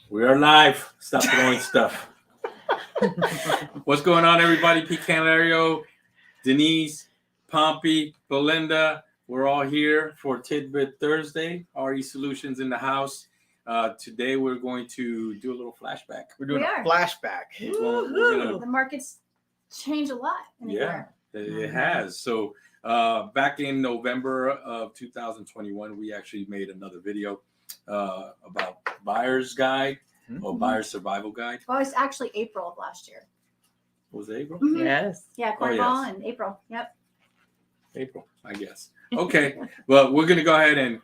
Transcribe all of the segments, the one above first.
We are live. Stop throwing stuff. What's going on, everybody? Pete Candelario, Denise, Pompey, Belinda. We're all here for Tidbit Thursday. RE Solutions in the house. Today we're going to do a little flashback. We're doing a flashback. The market's changed a lot. Yeah, it has. So back in November of 2021, we actually made another video about Buyer's Guide or Buyer's Survival Guide. Well, it's actually April of last year. Was it April? Mm-hmm. Yes. Yeah, Cornwall in April. Yep. April, I guess. Okay. Well, we're going to go ahead and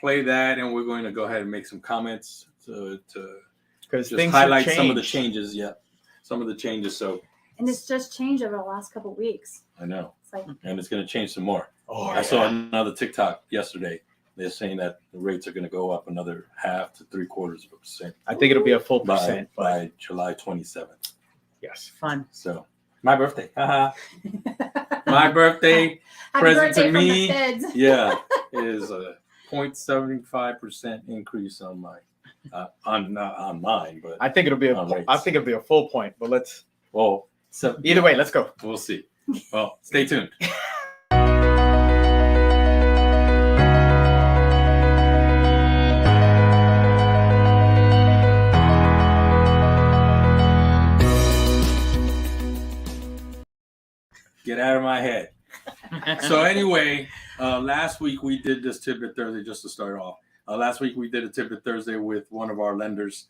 play that, and we're going to go ahead and make some comments to just highlight some of the changes. Yeah, some of the changes. So. And it's just changed over the last couple of weeks. I know. It's like, and it's going to change some more. Oh, I saw another TikTok yesterday. They're saying that the rates are going to go up another 0.5 to 0.75%. I think it'll be a full percent by July 27th. Yes. Fun. So my birthday. My birthday present to me. Yeah, is a 0.75% increase on my on mine, but I think it'll be a full point. But let's. Well, so either way, let's go. We'll see. Well, stay tuned. Get out of my head. So anyway, last week we did this Tidbit Thursday just to start off. Last week we did a Tidbit Thursday with one of our lenders,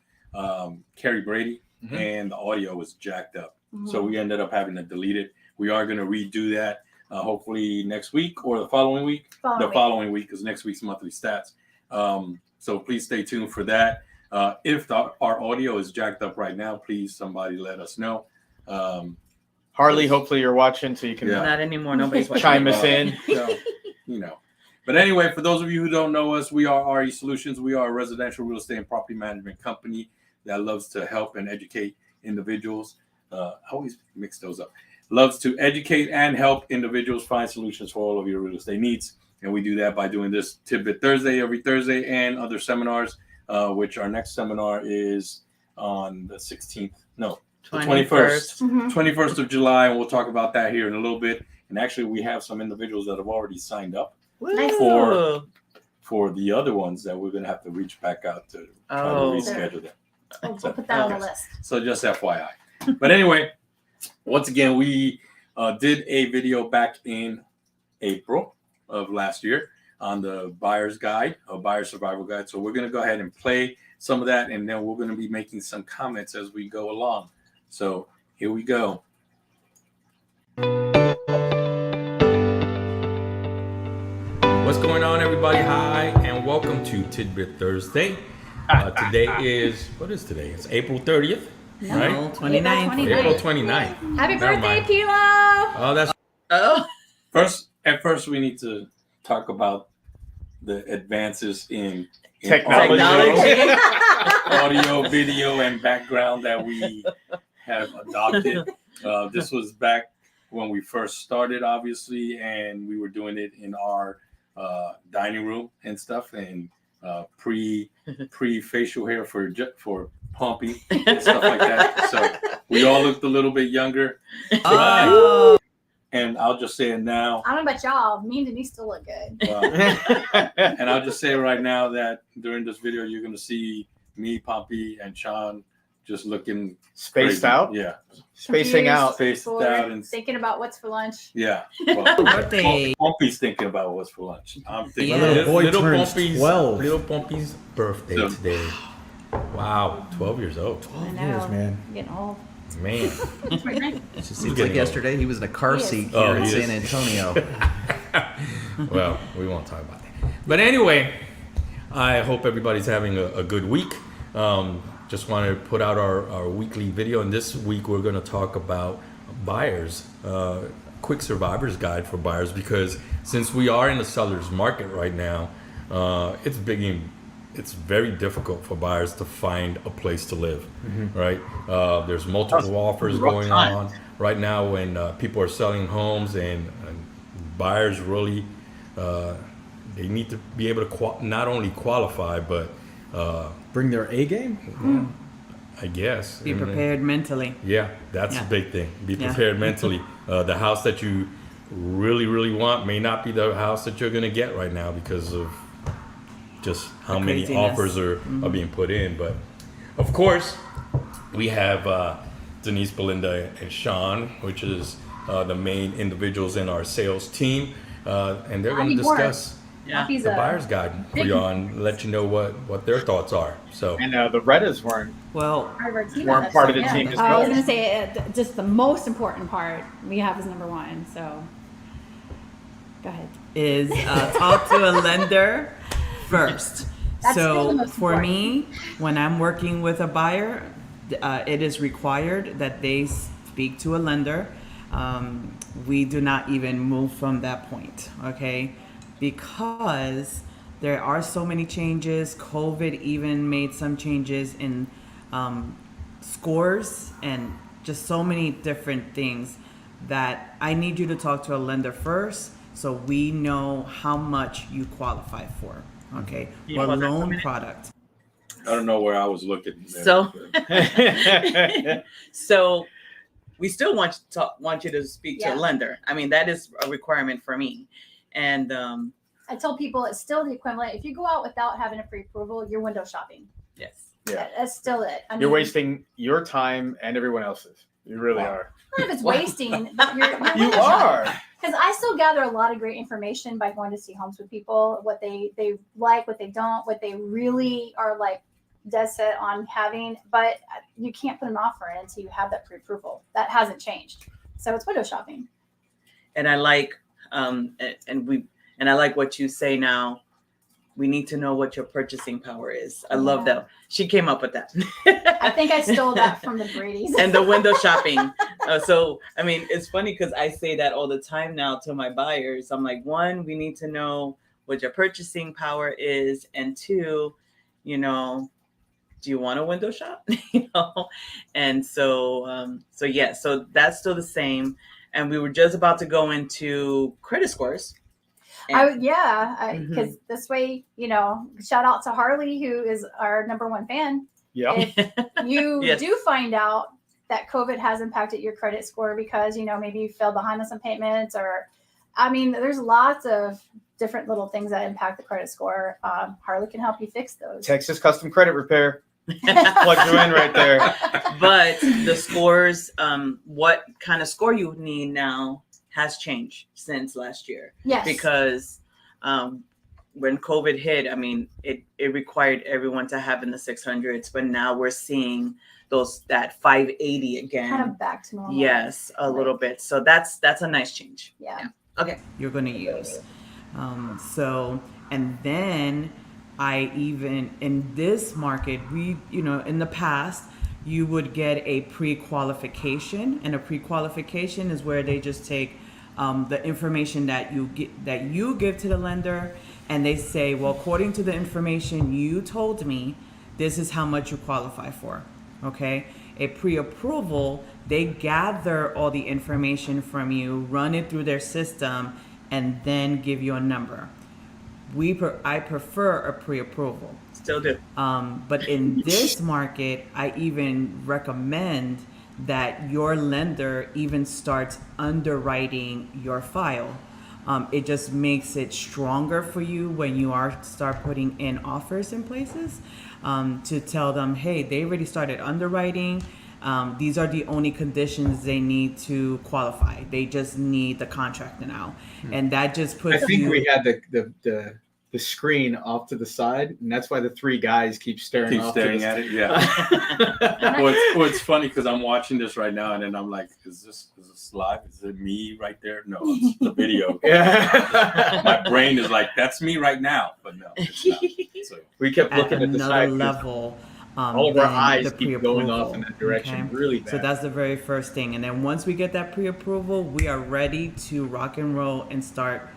Carrie Brady, and the audio was jacked up. So we ended up having to delete it. We are going to redo that hopefully next week or the following week. Following week, because next week's monthly stats. So please stay tuned for that. If our audio is jacked up right now, please somebody let us know. Harley, hopefully you're watching, so you can not anymore. Nobody's watching. Chime us in. So, But anyway, for those of you who don't know us, we are RE Solutions. We are a residential real estate and property management company that loves to help and educate individuals. I always mix those up. Loves to educate and help individuals find solutions for all of your real estate needs. And we do that by doing this Tidbit Thursday every Thursday and other seminars, which our next seminar is on the 16th. No, the 21st. 21st of July. And we'll talk about that here in a little bit. And actually, we have some individuals that have already signed up for the other ones that we're going to have to reach back out to try to reschedule them. We'll put that on the list. So just FYI. But anyway, once again, we did a video back in April of last year on the Buyer's Guide, a Buyer Survival Guide. So we're going to go ahead and play some of that, and then we're going to be making some comments as we go along. So here we go. What's going on, everybody? Hi, and welcome to Tidbit Thursday. Today is, what is today? It's April 30th. No, right? 29th. April 29th. Happy birthday, Pilo! Oh, that's At first, we need to talk about the advances in technology, audio, video, and background that we have adopted. This was back when we first started, obviously, and we were doing it in our dining room and stuff, and pre facial hair for Pompey and stuff like that. So we all looked a little bit younger. And I'll just say it now. I don't know about y'all. Me and Denise still look good. And I'll just say right now that during this video, you're going to see me, Pompey, and Sean just looking spaced crazy. out. Yeah, spacing out, spaced out, and thinking about what's for lunch. Yeah, birthday. Pompey's thinking about what's for lunch. I'm thinking little turns 12. Little Pompey's birthday today. Wow, 12 years old. 12 years, man. I'm getting old. Man, It just seems like yesterday he was in a car seat here in San Antonio. Well, we won't talk about that. But anyway, I hope everybody's having a good week. Just wanted to put out our weekly video, and this week we're going to talk about buyers, quick survivor's guide for buyers, because since we are in the seller's market right now, it's very difficult for buyers to find a place to live, right? There's multiple offers going on right now when people are selling homes, and buyers really, they need to be able to not only qualify, but Bring their A game. I guess. Be And, prepared mentally. Yeah, that's Yeah. a big thing. Be Yeah. prepared mentally. The house that you really, really want may not be the house that you're going to get right now because of just how The many craziness. offers are being put in. But of course, we have Denise, Belinda, and Sean, which is the main individuals in our sales team. And they're I going to need more. discuss Yeah. He's the a buyer's guide for y'all and let you know what their thoughts are. So And the Reddas weren't. Well, part of our team. Weren't that's part of the yeah. team as I was well. gonna say just the most important part we have is number one. So go ahead. is talk to a lender first. That's still the So most for important. me, when I'm working with a buyer, it is required that they speak to a lender. We do not even move from that point, okay? Because there are so many changes. COVID even made some changes in scores and just so many different things that I need you to talk to a lender first so we know how much you qualify for, okay? Yeah. What loan product. I don't know where I was looking. there. So, so we still want you to speak to Yeah. a lender. I mean, that is a requirement for me. And I tell people it's still the equivalent. If you go out without having a pre-approval, you're window shopping. yes, Yeah. That's still it. I You're mean, wasting your time and everyone else's. You really are. not if it's Wow. wasting, but you're You are. Because I still gather a lot of great information by going to see homes with people, what they like, what they don't, what they really are like dead set on having. But you can't put an offer in until you have that pre-approval. That hasn't changed. So it's window shopping. and I like and I like what you say now. We need to know what your purchasing power is. I love Yeah. that. She came up with that. I think I stole that from the Brady's. And the window shopping. So, I mean, it's funny because I say that all the time now to my buyers. I'm like, one, we need to know what your purchasing power is. And two, do you want a window shop? And so that's still the same. And we were just about to go into credit scores. Because this way, shout out to Harley, who is our number one fan. Yeah. If you Yes. do find out that COVID has impacted your credit score because, maybe you fell behind on some payments there's lots of different little things that impact the credit score. Harley can help you fix those. Texas Custom Credit Repair. Plug you in right there. But the scores, what kind of score you need now has changed since last year. Yes. Because when COVID hit, it required everyone to have in the 600s, but now we're seeing that 580 again. kind of back to normal. Yes, a little bit. So that's a nice change. Yeah. Okay. You're going to use. And then in this market, in the past, you would get a pre-qualification, and a pre-qualification is where they just take the information that you give to the lender, and they say, well, according to the information you told me, this is how much you qualify for. Okay. A pre-approval, they gather all the information from you, run it through their system, and then give you a number. I prefer a pre-approval. Still do. But in this market, I even recommend that your lender even starts underwriting your file. It just makes it stronger for you when you start putting in offers in places, to tell them, hey, they already started underwriting. These are the only conditions they need to qualify. They just need the contract now. And that just I puts think you... we had the screen off to the side, and that's why the three guys keep staring off Staring to at it. Yeah. well, it's funny because I'm watching this right now, and then I'm like, is this live? Is it me right there? No, it's the video. Yeah. My brain is like, that's me right now, but no, it's not. So, We kept at looking at the another side. level. All of our than eyes the keep going off pre-approval, in that direction really bad. So that's the very first thing. And then once we get that pre-approval, we are ready to rock and roll and start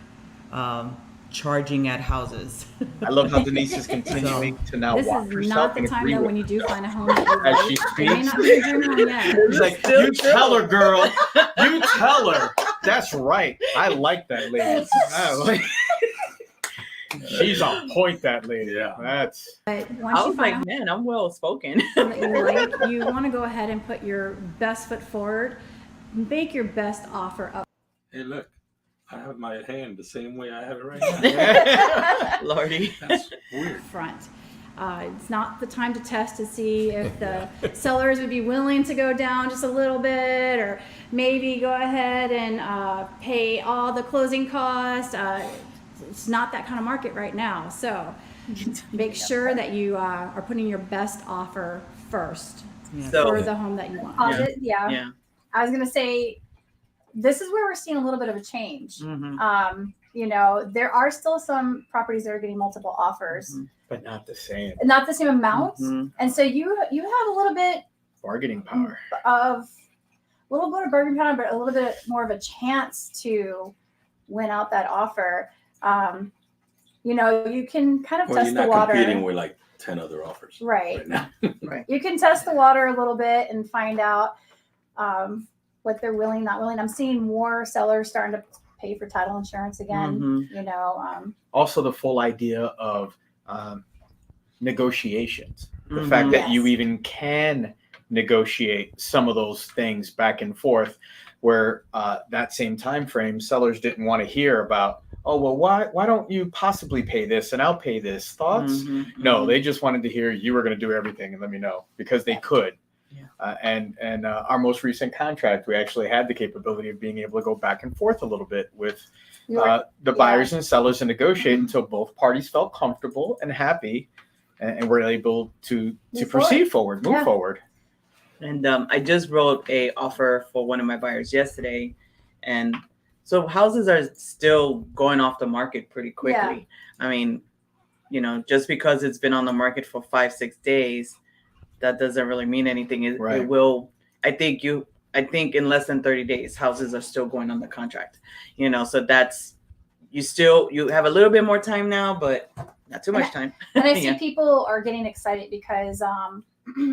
charging at houses. I love how Denise is continuing to now This walk is herself not and the time agree though with when you do find a home that you As like. she It may speaks. not be your dream home yet. It's like, you tell her, girl. You tell her. That's right. I like that lady. I like- She's on point, that lady. Yeah. That's But once I you was find like, man, I'm well spoken. a home that you like, you want to go ahead and put your best foot forward. Make your best offer up Hey, look, I have my hand the same way I have it right now. Lordy. That's weird. front. It's not the time to test to see if the sellers would be willing to go down just a little bit, or maybe go ahead and pay all the closing costs. It's not that kind of market right now. So make sure that you are putting your best offer first So for the home that you want. Yeah. I was gonna say, this is where we're seeing a little bit of a change. Mhm. You know, there are still some properties that are getting multiple offers, but not the same not the same amount, Mhm. and so you have a little bit bargaining power. of bargaining power, but a little bit more of a chance to win out that offer. You know, you can kind of Well, test you're the not water, competing with like 10 other offers right? now. You can test the water a little bit and find out what they're willing, not willing. I'm seeing more sellers starting to pay for title insurance again. Mhm. You know, Also, the full idea of negotiations. The Mhm. fact that you Yes. even can negotiate some of those things back and forth, where that same time frame, sellers didn't want to hear about, oh, well, why don't you possibly pay this and I'll pay this? Thoughts? Mhm. No, they just wanted to hear you were going to do everything and let me know, because they could. Yeah. And our most recent contract, we actually had the capability of being able to go back and forth a little bit with you were- the buyers and sellers and negotiate until both parties felt comfortable and happy, and were able to Move proceed forward, move Yeah. forward. And I just wrote a offer for one of my buyers yesterday, and so houses are still going off the market pretty quickly. I mean, you know, just because it's been on the market for 5-6 days, that doesn't really mean anything. It Right. will. I think in less than 30 days, houses are still going on the contract. You know, so that's you have a little bit more time now, but not too much time. and I see Yeah. people are getting excited because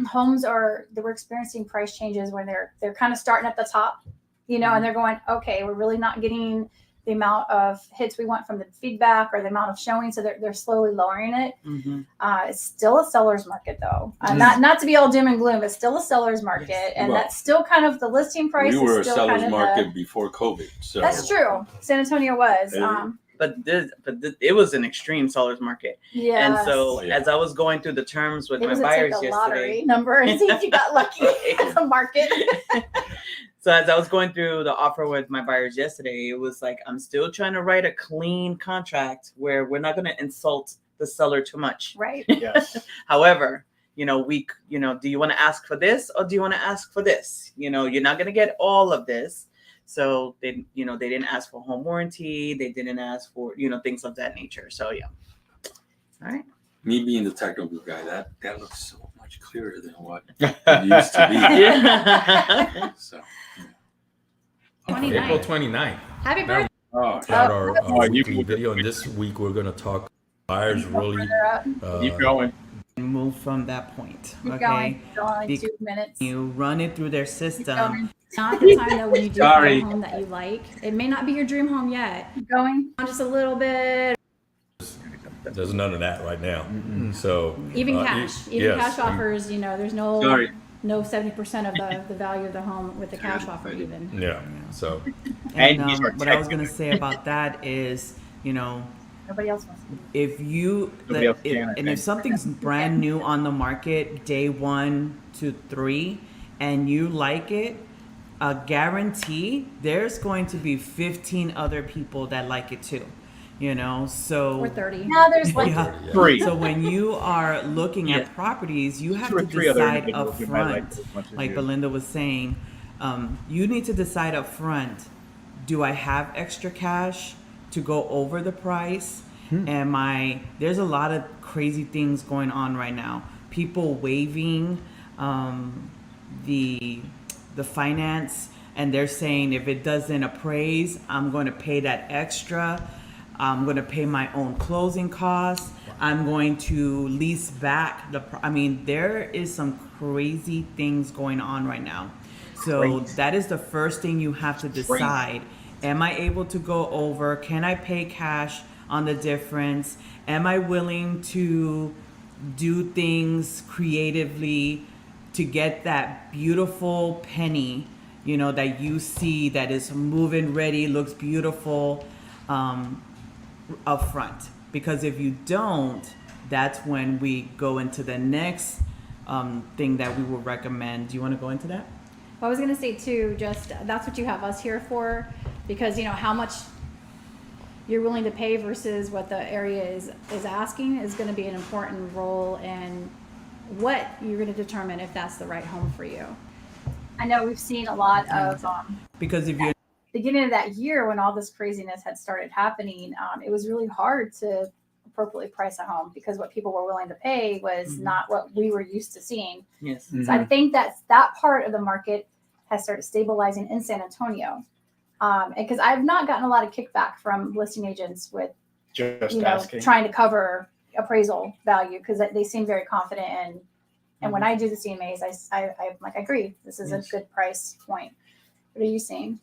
homes we're experiencing price changes where they're kind of starting at the top, you know, and they're going, okay, we're really not getting the amount of hits we want from the feedback or the amount of showing, so they're slowly lowering it. Mhm. It's still a seller's market though. Not to be all doom and gloom, it's still a seller's market, Yes. and Well, that's still kind of the listing price. We were a is still seller's kind of market before COVID. So That's true. San Antonio was. Yeah. But it was an extreme seller's market. Yeah. And so Yeah. as I was going through the terms with it my was buyers take a lottery yesterday, number and see if you got lucky in the market. so as I was going through the offer with my buyers yesterday, it was like, I'm still trying to write a clean contract where we're not going to insult the seller too much. Right. Yes. However, you know, do you want to ask for this or do you want to ask for this? You know, you're not going to get all of this. So they didn't ask for home warranty. They didn't ask for, things of that nature. So yeah. All right. me being the technical guy, that looks so much clearer than what it used to be. Yeah. So, 29th. April 29th. Happy birthday. oh, Got our you- weekly video, and this week we're gonna talk buyers really. Keep going. Move from that point. Keep Okay. going. Still only Be- 2 minutes. You run it through their Keep system. going. Not the time though when you do Sorry. find a home that you like. It may not be your dream home yet. Keep going. Just a little bit. There's none of that right now. So Even uh, cash. y- Even yes, cash offers, there's no Sorry. no 70% of the value of the home with the cash offer even. Yeah. So And And these are what I was gonna say about that is, Nobody else wants to. if you Nobody else can, I and think. if something's brand new on the market day 1 to 3 and you like it, a guarantee there's going to be 15 other people that like it too, so Or 30. Now there's like yeah. Three. So when you are looking Yeah. at properties, you have Two or to three other decide individuals up who might like front, it as much as like you. Belinda was saying, you need to decide up front, do I have extra cash to go over the price? There's a lot of crazy things going on right now. People waiving the finance, and they're saying if it doesn't appraise, I'm going to pay that extra. I'm going to pay my own closing costs. I'm going to lease back there is some crazy things going on right now. So that is the first thing you have to decide. Am I able to go over? Can I pay cash on the difference? Am I willing to do things creatively to get that beautiful penny, you know, that you see that is moving ready, looks beautiful up front? Because if you don't, that's when we go into the next thing that we will recommend. Do you want to go into that? I was gonna say too, just that's what you have us here for, because you know how much you're willing to pay versus what the area is asking is going to be an important role in what you're going to determine if that's the right home for you. I know we've seen a lot of Because if you're beginning of that year when all this craziness had started happening, it was really hard to appropriately price a home because what people were willing to pay was not what we were used to seeing. Yes. So I think that part of the market has started stabilizing in San Antonio. And because I've not gotten a lot of kickback from listing agents with, Just you know, asking. trying to cover appraisal value because they seem very confident in. And when I do the CMAs, I'm like, I agree, this is a good price point. What are you seeing?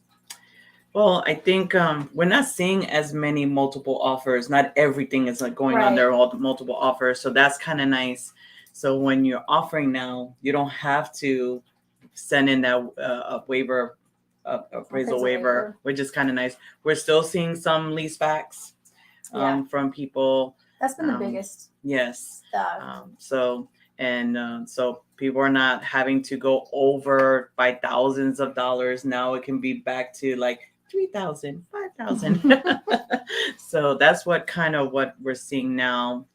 Well, I think we're not seeing as many multiple offers. Not everything is like going on Right. there, all the multiple offers. So that's kind of nice. So when you're offering now, you don't have to send in that waiver, appraisal waiver, which is kind of nice. We're still seeing some lease backs Yeah. from people. That's been the biggest Yes. stuff. So people are not having to go over by thousands of dollars. Now it can be back to like 3,000, 5,000. So that's what we're seeing now.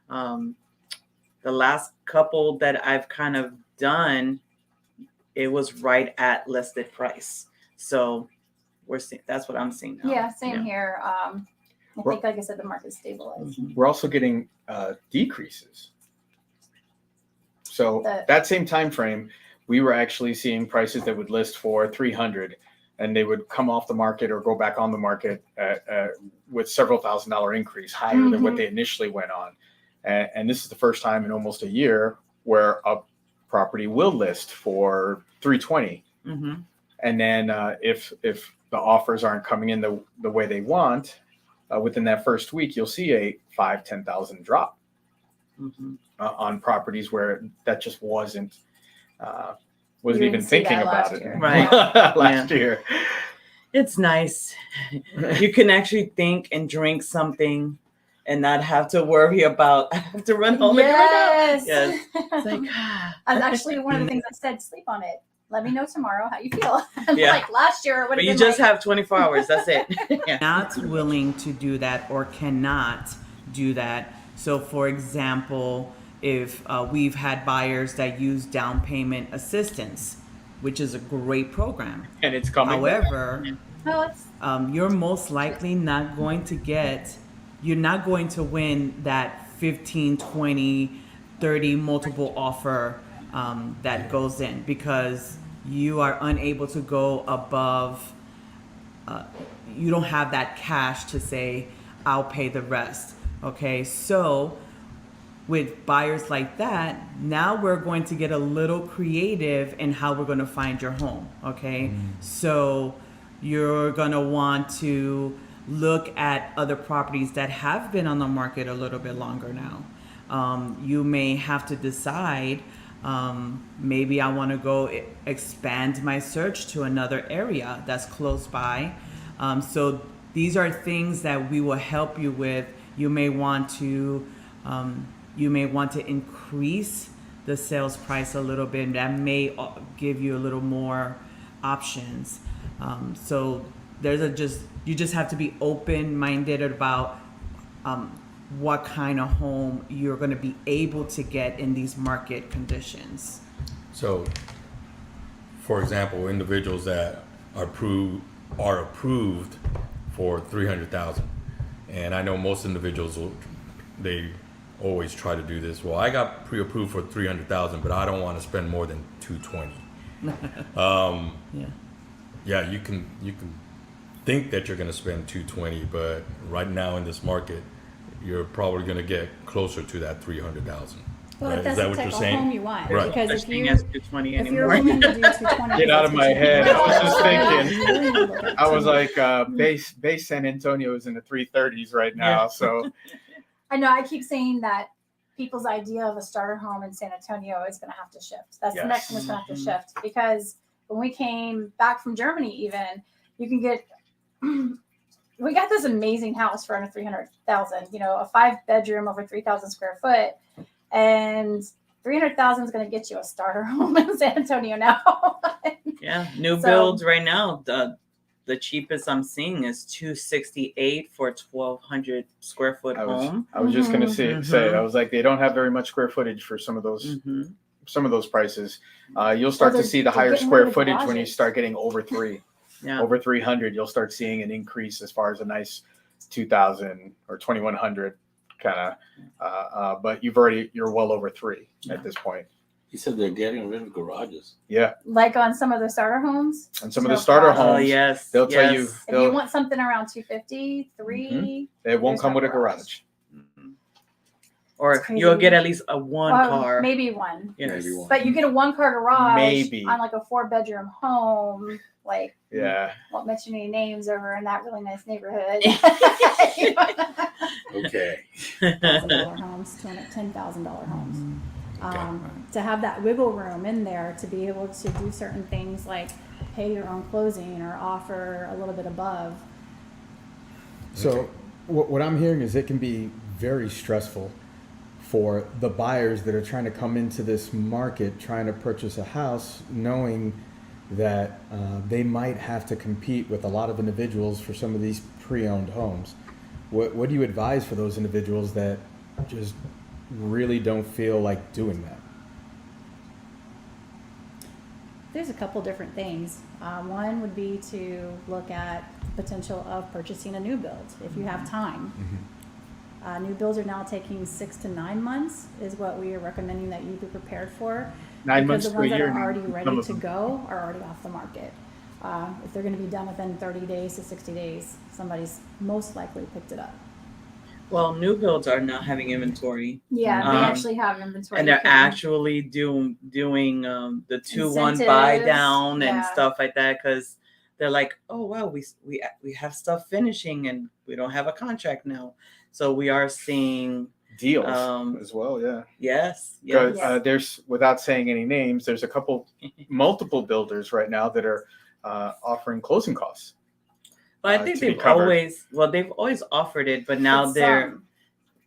The last couple that I've kind of done, it was right at listed price. So we're seeing, that's what I'm seeing now. Yeah, same here. I think, like I said, the market's stabilized. We're also getting decreases. So that same time frame, we were actually seeing prices that would list for 300, and they would come off the market or go back on the market with several $1,000 increase higher than what they initially went on. And this is the first time in almost a year where a property will list for 320. And then if the offers aren't coming in the way they want, within that first week, you'll see a 5,000-10,000 drop on properties where that just wasn't even thinking about it right last year. It's nice. You can actually think and drink something and not have to worry about I have to run home and get it out. Yes. It's like, That's actually one of the things I said, sleep on it. Let me know tomorrow how you feel. Yeah. Like last year, but you just have 24 hours. That's it. Yeah. not willing to do that or cannot do that. So, for example, if we've had buyers that use down payment assistance, which is a great program. And it's coming. However, No, you're most likely not going to win that 15, 20, 30 multiple offer that goes in because you are unable to go above, you don't have that cash to say, I'll pay the rest. Okay, so with buyers like that, now we're going to get a little creative in how we're going to find your home. Okay, so you're going to want to look at other properties that have been on the market a little bit longer now. You may have to decide, maybe I want to go expand my search to another area that's close by. So these are things that we will help you with. You may want to increase the sales price a little bit. That may give you a little more options. So you just have to be open-minded about what kind of home you're going to be able to get in these market conditions. So, for example, individuals that are approved for 300,000, and I know most individuals they always try to do this. Well, I got pre-approved for 300,000, but I don't want to spend more than 220. Yeah, you can think that you're going to spend 220, but right now in this market, you're probably going to get closer to that 300,000. Well, if Is that's that the what type you're of saying? home you want, Right. because Such if thing you as 220 if you're anymore. willing to do 220, Get out of my head. I was just thinking. I was like, base San Antonio is in the 330s right now. Yeah. So I know I keep saying that people's idea of a starter home in San Antonio is going to have to shift. That's the next thing that's going to have to shift, because when we came back from Germany, even you can get, we got this amazing house for under 300,000, you know, a 5-bedroom over 3,000 square foot, and 300,000 is going to get you a starter home in San Antonio now. Yeah, new So- builds right now. The cheapest I'm seeing is $268 for a 1,200 square foot I was home. just gonna say Mhm. I was like, they don't have very much square footage for some of those Mhm. prices. You'll start to they're- see the they're higher getting square rid of footage when you garages. start getting over 3. Yeah. Over 300, you'll start seeing an increase as far as a nice 2,000 or 2,100 kind of. But you're well over 3 at this point. He said they're getting rid of garages. Yeah, Like on some of the starter homes. and some of the No starter problem. Oh homes, yes. they'll tell you yes. If you want something around 250, 3, it won't there's come no with a garage. garage. Mhm. Or It's crazy. you'll get at least a one car. maybe one. Yes. Maybe one. But you get a 1-car garage Maybe. on like a 4-bedroom home, like Yeah, won't mention any names over in that really nice neighborhood. Okay. $1,000 homes, $10,000 homes. To have that wiggle room in there to be able to do certain things like pay your own closing or offer a little bit above. So what I'm hearing is it can be very stressful for the buyers that are trying to come into this market, trying to purchase a house, knowing that they might have to compete with a lot of individuals for some of these pre-owned homes. What do you advise for those individuals that just really don't feel like doing that? There's a couple different things. One would be to look at the potential of purchasing a new build if you have time. New builds are now taking 6 to 9 months is what we are recommending that you be prepared for. 9 because months the to a ones that year. are already some ready of to them. go are already off the market. If they're going to be done within 30 days to 60 days, somebody's most likely picked it up. Well, new builds are not having inventory, Yeah, they Um, actually have inventory. and You they're can- actually doing the 2-1 buy Incentives, down and yeah. stuff like that, because they're like, oh wow, we have stuff finishing and we don't have a contract now, so we are seeing Deals Um, as well, yeah. yes, Because yes. there's, without saying any names, there's a couple, multiple builders right now that are offering closing costs. But I think to be they've covered. always offered it, but now It's they're some.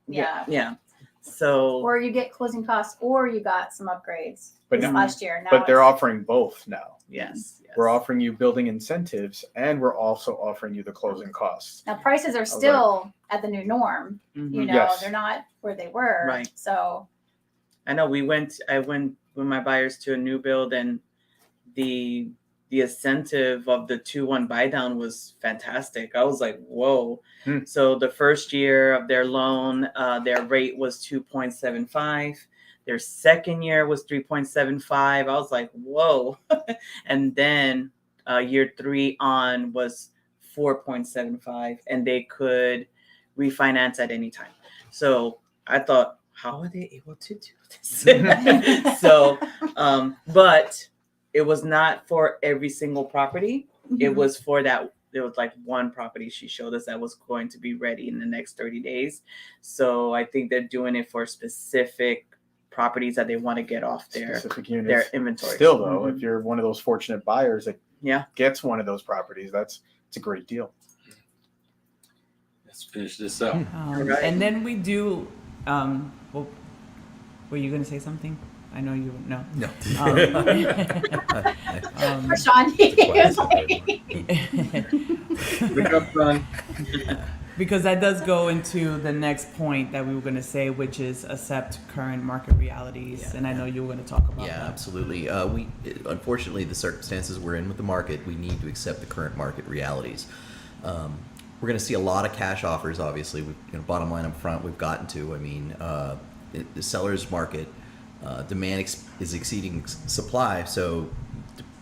Yeah. yeah. So Or you get closing costs, or you got some upgrades But this now- last year. Now But they're it's- offering both now. yes, We're offering you building incentives, and we're also offering you the closing costs. Now prices are still at the new norm. Mhm. You know, Yes. they're not where they were. Right. So I know I went with my buyers to a new build, and the incentive of the 2-1 buy down was fantastic. I was like, whoa. So the first year of their loan, their rate was 2.75. Their second year was 3.75. I was like, whoa. And then year 3 on was 4.75, and they could refinance at any time. So I thought, how are they able to do this? So, but it was not for every single property. It was for that. There was like one property she showed us that was going to be ready in the next 30 days. So I think they're doing it for specific properties that they want to get off Specific their units. inventory. Still, though, Mhm. if you're one of those fortunate buyers that Yeah. gets one of those properties, it's a great deal. Let's finish this up. Right. And then we do. Well, were you going to say something? I know you. No. No. for Sean, he was like, Pick up, son. Because that does go into the next point that we were going to say, which is accept current market realities. Yeah. And I know you were going to talk about Yeah, that. absolutely. Unfortunately, the circumstances we're in with the market, we need to accept the current market realities. We're going to see a lot of cash offers. Obviously, bottom line up front, we've gotten to. I mean, the seller's market demand is exceeding supply, so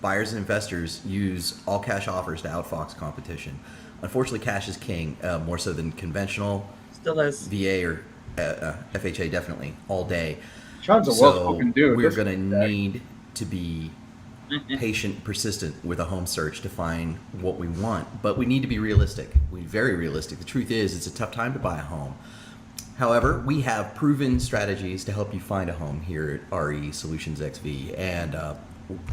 buyers and investors use all cash offers to outfox competition. Unfortunately, cash is king, more so than conventional. Still is. VA or FHA, definitely all day. Sean's a well-spoken dude. we're This- going to need to be patient, persistent with a home search to find what we want, but we need to be realistic. We're very realistic. The truth is, it's a tough time to buy a home. However, we have proven strategies to help you find a home here at RE Solutions XV, and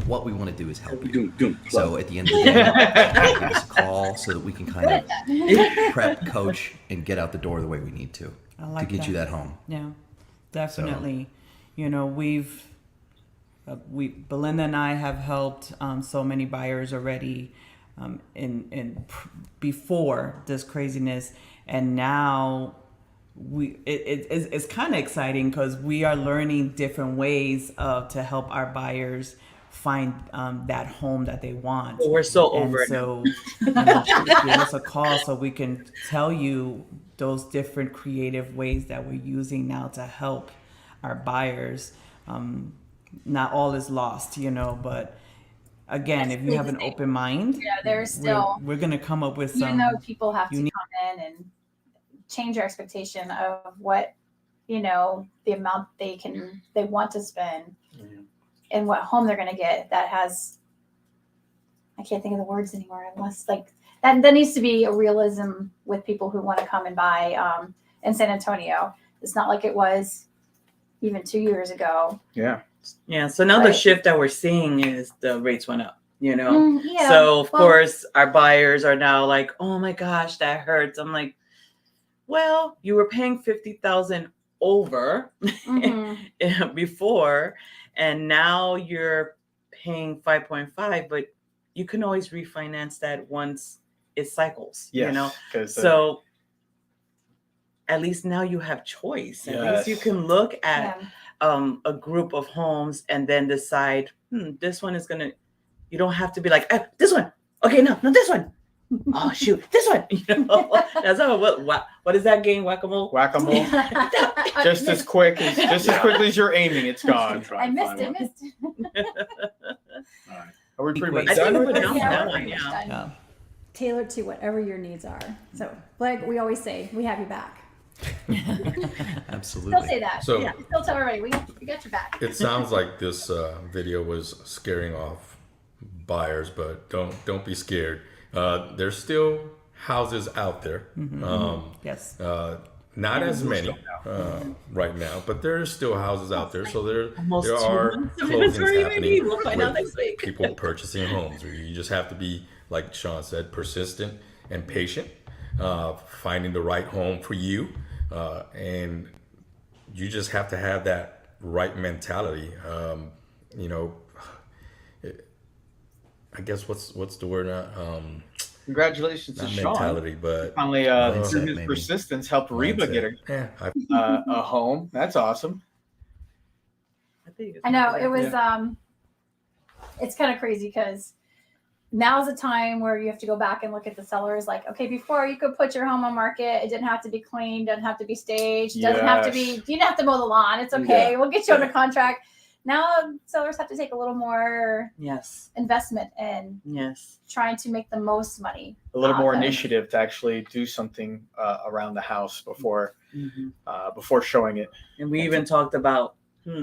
what we want to do is help you. So at the end of the day, give us a call so that we can kind of prep, coach, and get out the door the way we need to I like get that. you that home. Yeah, definitely. You know, Belinda and I have helped so many buyers already before this craziness, and now it's kind of exciting because we are learning different ways to help our buyers find that home that they want. We're so And over it. so, you know, give us a call so we can tell you those different creative ways that we're using now to help our buyers. Not all is lost, you know, but again, if you have an open mind, Yeah, there's still, we're gonna come up with even some. though people have to unique- come in and change their expectation of what, you know, the amount they want to spend and what home they're going to get, that has, I can't think of the words anymore, unless like that needs to be a realism with people who want to come and buy in San Antonio. It's not like it was even 2 years ago. Yeah. Yeah. So now the Right. shift that we're seeing is the rates went up, you know? Yeah, So of well- course our buyers are now like, oh my gosh, that hurts. I'm like, well, you were paying 50,000 over Mhm. before, and now you're paying 5.5, but you can always refinance that once it cycles, Yes, you know? 'cause, So at least now you have choice. At least you Yes. can look at Yeah. a group of homes and then decide, this one is gonna. You don't have to be like, this one. Okay, no, this one. Oh shoot, this one. You know, that's how. What is that game? Whack-a-mole. Whack-a-mole. Just as quick as quickly as you're aiming, it's gone. I missed it. All right. Are we pretty much I think done we're with it? done with Yeah, that we're one. pretty much Yeah. done. Yeah. Tailored to whatever your needs are. So, like we always say, we have you back. Absolutely. Still say that. So- Yeah, still tell everybody we got your back. It sounds like this video was scaring off buyers, but don't be scared. There's still houses out there. Yes. Not as many right now, but there's still houses out there. So there Almost there 2 are months of closings inventory, happening maybe. We'll find out with next week. people purchasing homes. You just have to be, like Sean said, persistent and patient, finding the right home for you, and you just have to have that right mentality. You know, I guess what's the word? Congratulations to Not Sean. mentality, but Finally, Mindset, through his maybe. persistence, helped Reba mindset. get Yeah, a home. That's awesome. I know it was it's kind of crazy because now's the time where you have to go back and look at the sellers. Like, okay, before you could put your home on market, it didn't have to be cleaned, doesn't have to be staged, doesn't have to be, Yes. you didn't have to mow the lawn. It's okay. We'll get you under contract. Now sellers have to take a little more Yes. investment in Yes. trying to make the most money. A little more Awesome. initiative to actually do something around the house before Mhm. before showing it. And we even talked about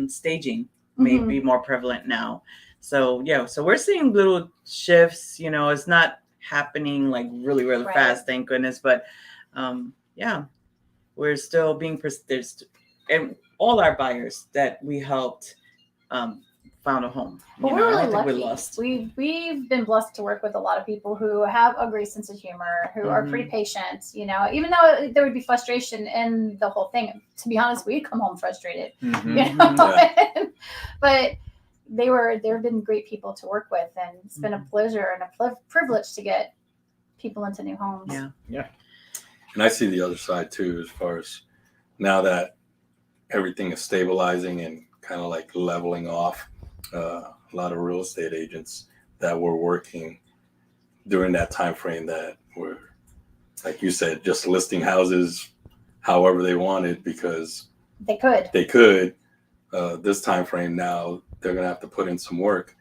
staging may Mhm. be more prevalent now. So yeah, so we're seeing little shifts. You know, it's not happening like really, really Right. fast, thank goodness. But yeah, we're still being there's and all our buyers that we helped found a home. But You we're know, I really don't think lucky. we lost. We've been blessed to work with a lot of people who have a great sense of humor, who are pretty patient. You know, even though there would be frustration in the whole thing. To be honest, we'd come home frustrated. Mhm. You know, but they've been great people to work with, and it's been a pleasure and a privilege to get people into new homes. Yeah. And I see the other side too, as far as now that everything is stabilizing and kind of like leveling off. A lot of real estate agents that were working during that time frame that were, like you said, just listing houses however they wanted because They could. they could. This time frame now, they're gonna have to put in some work.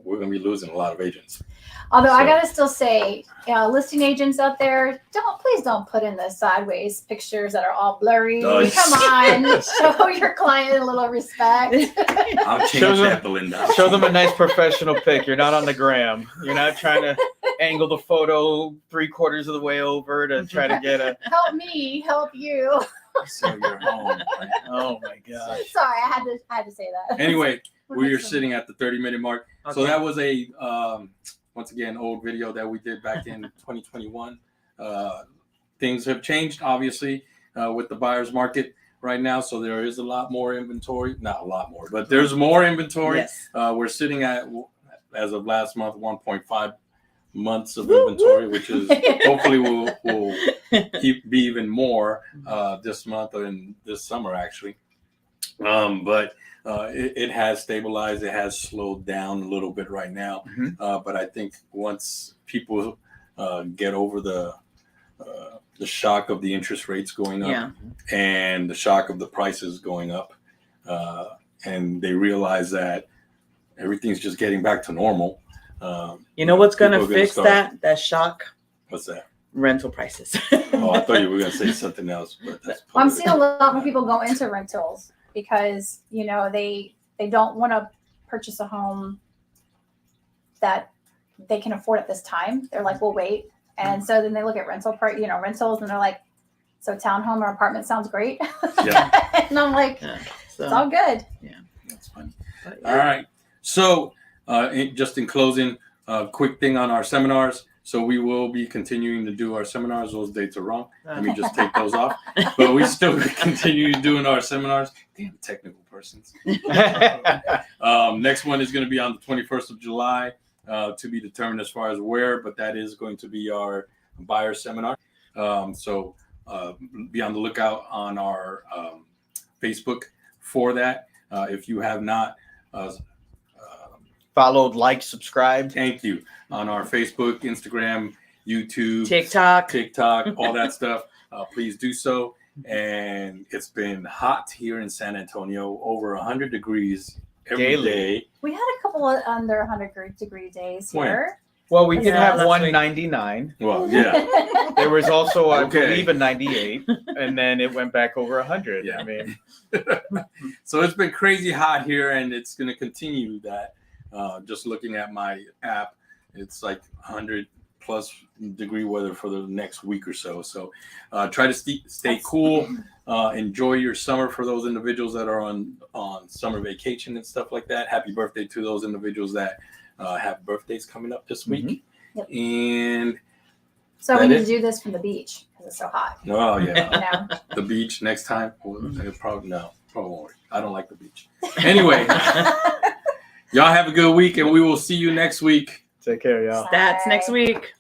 we're going to be losing a lot of agents. Although I So- gotta still say, listing agents out there, please don't put in the sideways pictures that are all blurry. Oh, Come on, show your client a little respect. I'll change Show them- that, Belinda. Show them a nice professional pic. You're not on the gram. You're not trying to angle the photo 3/4 of the way over to try to get a. Help me, help you. So you're home. Oh my gosh. Sorry, I had to say that. Anyway, we're Listen. sitting at the 30-minute mark. So Okay. that was a once again old video that we did back in 2021. Things have changed, obviously, with the buyer's market right now. So there is a lot more inventory. Not a lot more, but there's more inventory. Yes. We're sitting at, as of last month, 1.5 months of inventory, which is hopefully will be even more this month and this summer, actually. But it has stabilized. It has slowed down a little bit right now. But I think once people get over the shock of the interest rates going up Yeah. and the shock of the prices going up, and they realize that everything's just getting back to normal. You know what's gonna People are gonna fix start- that shock? What's that? Rental prices. Oh, I thought you were going to say something else. But that's Well, I'm part of seeing a lot more people go into rentals because they don't want to purchase a home that they can afford at this time. They're like, we'll wait, and so then they look at rentals, and they're like, so townhome or apartment sounds great. Yeah. And I'm like, Yeah. it's all good. That's funny. But All right. So, just in closing, quick thing on our seminars. So we will be continuing to do our seminars. Those dates are wrong. Let me just take those off. But we still continue doing our seminars. Damn technical persons. Next one is going to be on the 21st of July, to be determined as far as where, but that is going to be our buyer seminar. So be on the lookout on our Facebook for that. If you have not, Followed, like, subscribed. thank you on our Facebook, Instagram, YouTube, TikTok. all that stuff. Please do so. And it's been hot here in San Antonio, over 100 degrees every Daily. day. We had a couple of under 100-degree days When? here. Well, we did Yeah, have last one week. 99. Well, yeah. There was also, I Okay. believe, a 98, and then it went back over 100. Yeah. I mean, So it's been crazy hot here, and it's going to continue that. Just looking at my app, it's like 100 plus degree weather for the next week or so. So try to stay cool. Enjoy your summer for those individuals that are on summer vacation and stuff like that. Happy birthday to those individuals that have birthdays coming up this week. Yep. And So we That need it? to do this from the beach because it's so hot. oh yeah, You know? the beach next time. Well, probably won't work. I don't like the beach. Anyway, y'all have a good week, and we will see you next week. take care, y'all. Stats next week.